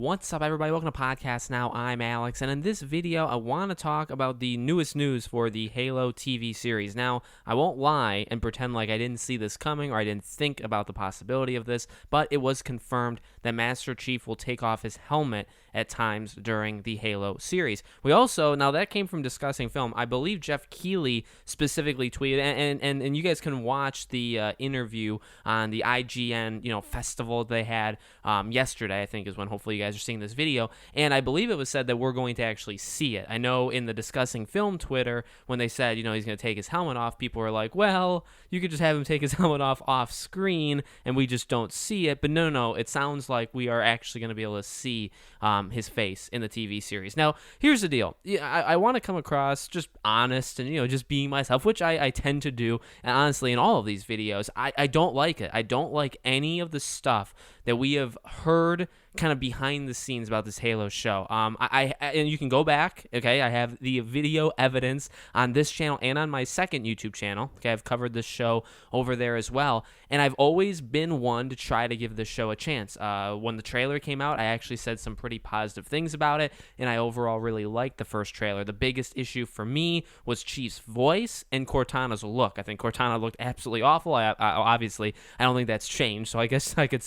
What's up, everybody? Welcome to Podcast Now. I'm Alex, and in this video, I want to talk about the newest news for the Halo TV series. Now, I won't lie and pretend like I didn't see this coming or I didn't think about the possibility of this, but it was confirmed that Master Chief will take off his helmet at times during the Halo series. We also, now that came from Discussing Film, I believe Jeff Keighley specifically tweeted, and you guys can watch the interview on the IGN, festival they had yesterday, I think is when hopefully you guys are seeing this video, and I believe it was said that we're going to actually see it. I know in the Discussing Film Twitter, when they said, he's going to take his helmet off, people were like, well, you could just have him take his helmet off screen, and we just don't see it. But no, it sounds like we are actually going to be able to see his face in the TV series. Now, here's the deal. I want to come across just honest and, just being myself, which I tend to do. And honestly, in all of these videos, I don't like it. I don't like any of the stuff that we have heard kind of behind the scenes about this Halo show. And you can go back, okay? I have the video evidence on this channel and on my second YouTube channel. Okay, I've covered this show over there as well. And I've always been one to try to give this show a chance. When the trailer came out, I actually said some pretty positive things about it, and I overall really liked the first trailer. The biggest issue for me was Chief's voice and Cortana's look. I think Cortana looked absolutely awful. Obviously, I don't think that's changed, so I guess I could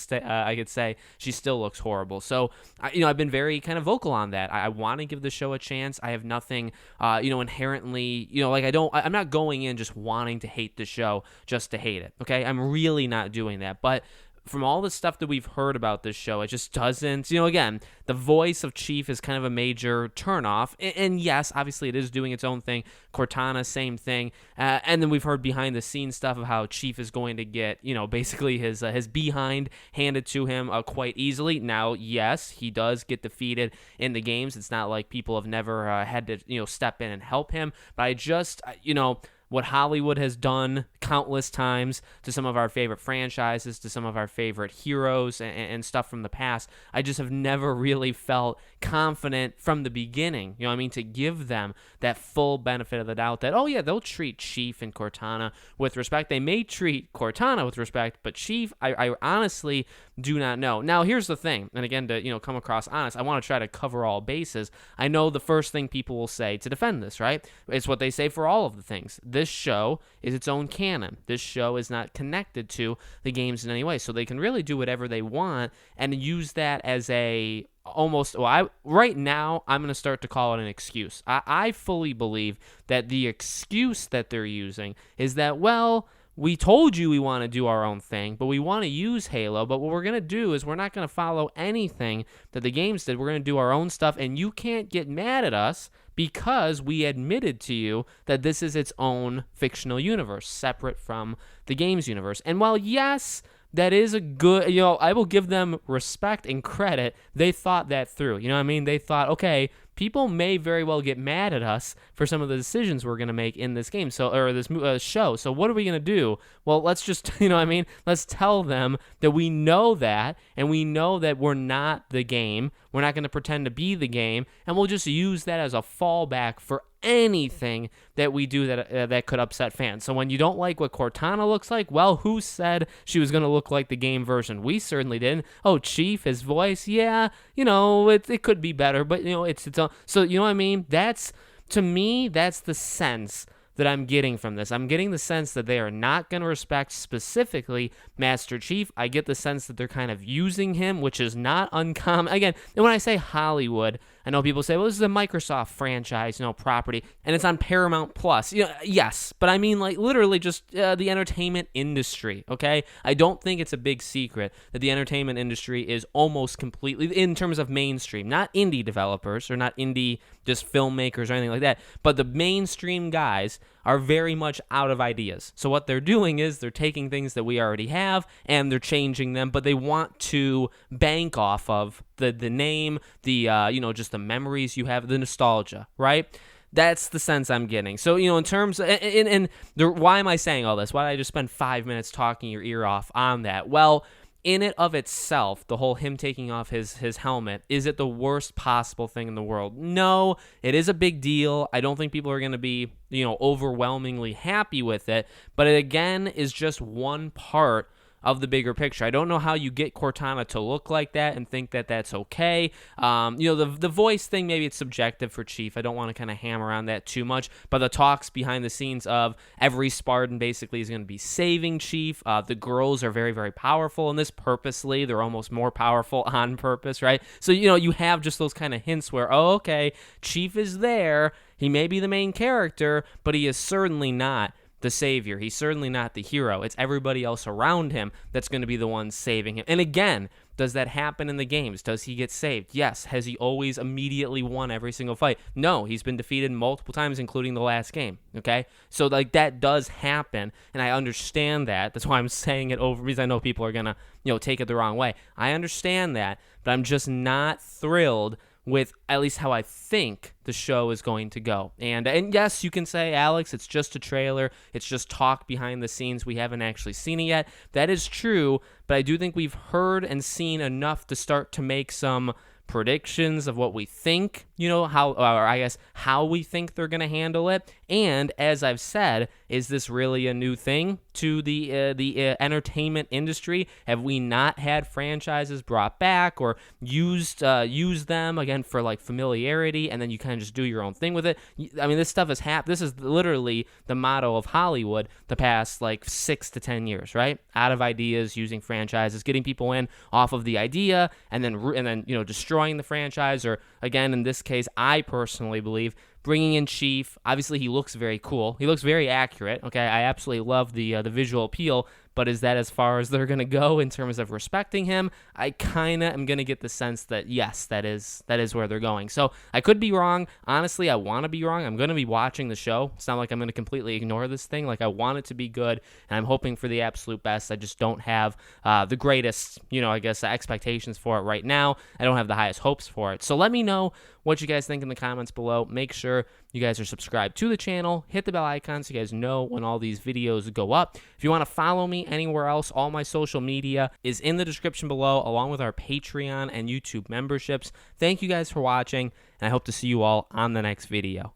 say she still looks horrible. So, I've been very kind of vocal on that. I want to give the show a chance. I have nothing, inherently, I'm not going in just wanting to hate the show just to hate it, okay? I'm really not doing that, but from all the stuff that we've heard about this show, it just doesn't, again, the voice of Chief is kind of a major turnoff. And yes, obviously it is doing its own thing. Cortana, same thing. And then we've heard behind the scenes stuff of how Chief is going to get, basically his behind handed to him quite easily. Now, yes, he does get defeated in the games. It's not like people have never had to, step in and help him. But I just, what Hollywood has done countless times to some of our favorite franchises, to some of our favorite heroes and stuff from the past, I just have never really felt confident from the beginning, to give them that full benefit of the doubt that, oh yeah, they'll treat Chief and Cortana with respect. They may treat Cortana with respect, but Chief, I honestly do not know. Now, here's the thing, and again, to come across honest, I want to try to cover all bases. I know the first thing people will say to defend this, right? It's what they say for all of the things. This show is its own canon. This show is not connected to the games in any way, so they can really do whatever they want and use that as a right now, I'm going to start to call it an excuse. I fully believe that the excuse that they're using is that, well, we told you we want to do our own thing, but we want to use Halo, but what we're going to do is we're not going to follow anything that the games did. We're going to do our own stuff, and you can't get mad at us because we admitted to you that this is its own fictional universe, separate from the games universe. And while, yes, that is a good, I will give them respect and credit. They thought that through. They thought, okay, people may very well get mad at us for some of the decisions we're going to make in this game, or this show. So what are we going to do? Well, let's just, let's tell them that we know that, and we know that we're not the game. We're not going to pretend to be the game, and we'll just use that as a fallback for anything that we do that could upset fans. So when you don't like what Cortana looks like, well, who said she was going to look like the game version? We certainly didn't. Oh, Chief, his voice, yeah, it could be better, but it's its own. So to me, that's the sense that I'm getting from this. I'm getting the sense that they are not going to respect specifically Master Chief. I get the sense that they're kind of using him, which is not uncommon. Again, and when I say Hollywood, I know people say, well, this is a Microsoft franchise, property, and it's on Paramount Plus. Yes, but I mean, like, literally just the entertainment industry, okay? I don't think it's a big secret that the entertainment industry is almost completely, in terms of mainstream, not indie developers or not indie just filmmakers or anything like that, but the mainstream guys are very much out of ideas. So what they're doing is they're taking things that we already have and they're changing them, but they want to bank off of the name, the just the memories you have, the nostalgia, right? That's the sense I'm getting. So, in terms of, why am I saying all this? Why did I just spend 5 minutes talking your ear off on that? Well, in it of itself, the whole him taking off his helmet, is it the worst possible thing in the world? No, it is a big deal. I don't think people are going to be, overwhelmingly happy with it. But it, again, is just one part of the bigger picture. I don't know how you get Cortana to look like that and think that that's okay. The voice thing, maybe it's subjective for Chief. I don't want to kind of hammer on that too much, but the talks behind the scenes of every Spartan basically is going to be saving Chief. The girls are very, very powerful in this purposely. They're almost more powerful on purpose, right? So, you have just those kind of hints where, oh, okay, Chief is there. He may be the main character, but he is certainly not the savior. He's certainly not the hero. It's everybody else around him that's going to be the one saving him. And again, does that happen in the games? Does he get saved? Yes. Has he always immediately won every single fight? No. He's been defeated multiple times, including the last game. Okay? So, that does happen, and I understand that. That's why I'm saying it over, because I know people are going to, take it the wrong way. I understand that, but I'm just not thrilled with at least how I think the show is going to go. And yes, you can say, Alex, it's just a trailer. It's just talk behind the scenes. We haven't actually seen it yet. That is true, but I do think we've heard and seen enough to start to make some predictions of what we think, how we think they're going to handle it. And as I've said, is this really a new thing to the entertainment industry? Have we not had franchises brought back or used them again for like familiarity, and then you kind of just do your own thing with it? I mean, this stuff has happened. This is literally the motto of Hollywood the past like 6 to 10 years, right? Out of ideas, using franchises, getting people in off of the idea, and then destroying the franchise. Or again, in this case, I personally believe bringing in Chief. Obviously, he looks very cool. He looks very accurate. Okay, I absolutely love the visual appeal. But is that as far as they're going to go in terms of respecting him? I kind of am going to get the sense that, yes, that is where they're going. So I could be wrong. Honestly, I want to be wrong. I'm going to be watching the show. It's not like I'm going to completely ignore this thing. Like, I want it to be good, and I'm hoping for the absolute best. I just don't have the greatest, expectations for it right now. I don't have the highest hopes for it. So let me know what you guys think in the comments below. Make sure you guys are subscribed to the channel. Hit the bell icon so you guys know when all these videos go up. If you want to follow me anywhere else, all my social media is in the description below, along with our Patreon and YouTube memberships. Thank you guys for watching, and I hope to see you all on the next video.